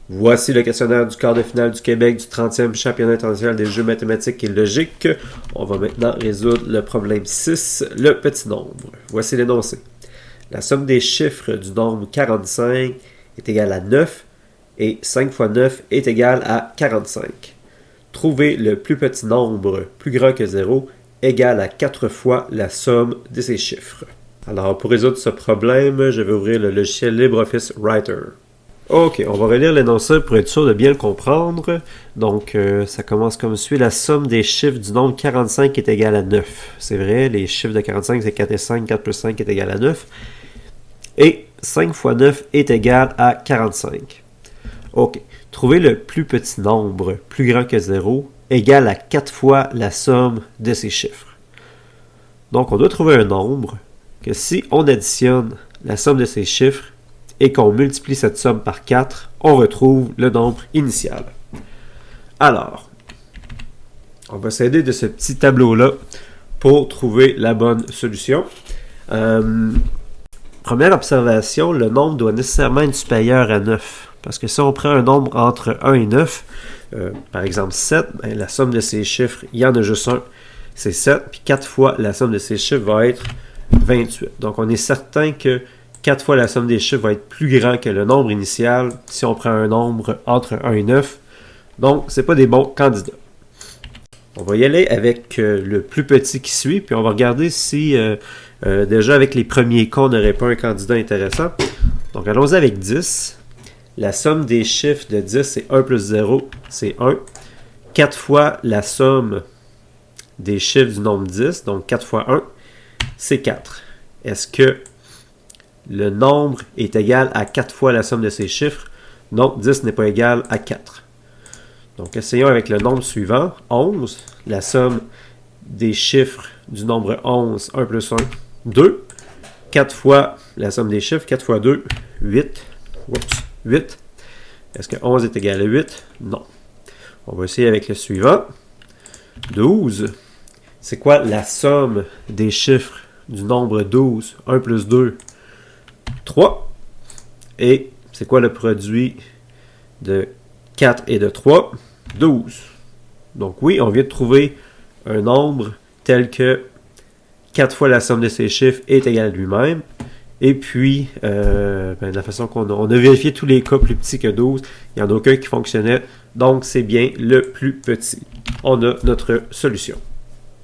Voici le questionnaire du quart de finale du Québec du 30e championnat international des jeux mathématiques et logiques. On va maintenant résoudre le problème 6, le petit nombre. Voici l'énoncé. La somme des chiffres du nombre 45 est égale à 9 et 5 fois 9 est égal à 45. Trouvez le plus petit nombre plus grand que 0 égal à 4 fois la somme de ces chiffres. Alors, pour résoudre ce problème, je vais ouvrir le logiciel LibreOffice Writer. Ok, on va relire l'énoncé pour être sûr de bien le comprendre. Donc, ça commence comme suit. La somme des chiffres du nombre 45 est égale à 9. C'est vrai, les chiffres de 45, c'est 4 et 5. 4 plus 5 est égal à 9. Et 5 fois 9 est égal à 45. Ok, trouvez le plus petit nombre, plus grand que 0, égal à 4 fois la somme de ces chiffres. Donc, on doit trouver un nombre que si on additionne la somme de ces chiffres, et qu'on multiplie cette somme par 4, on retrouve le nombre initial. Alors, on va s'aider de ce petit tableau-là pour trouver la bonne solution. Première observation, le nombre doit nécessairement être supérieur à 9. Parce que si on prend un nombre entre 1 et 9, par exemple 7, ben, la somme de ces chiffres, il y en a juste un, c'est 7. Puis 4 fois la somme de ces chiffres va être 28. Donc on est certain que 4 fois la somme des chiffres va être plus grand que le nombre initial si on prend un nombre entre 1 et 9. Donc, ce n'est pas des bons candidats. On va y aller avec le plus petit qui suit, puis on va regarder si déjà avec les premiers cas, on n'aurait pas un candidat intéressant. Donc, allons-y avec 10. La somme des chiffres de 10, c'est 1 plus 0, c'est 1. 4 fois la somme des chiffres du nombre 10, donc 4 fois 1, c'est 4. Est-ce que le nombre est égal à 4 fois la somme de ces chiffres? Non, 10 n'est pas égal à 4. Donc, essayons avec le nombre suivant, 11. La somme des chiffres du nombre 11, 1 plus 1, 2. 4 fois la somme des chiffres, 4 fois 2, 8. Oups, 8. Est-ce que 11 est égal à 8? Non. On va essayer avec le suivant, 12. C'est quoi la somme des chiffres du nombre 12? 1 plus 2, 3. Et c'est quoi le produit de 4 et de 3? 12. Donc oui, on vient de trouver un nombre tel que 4 fois la somme de ces chiffres est égale à lui-même. Et puis, de la façon on a vérifié tous les cas plus petits que 12, il n'y en a aucun qui fonctionnait. Donc c'est bien le plus petit. On a notre solution.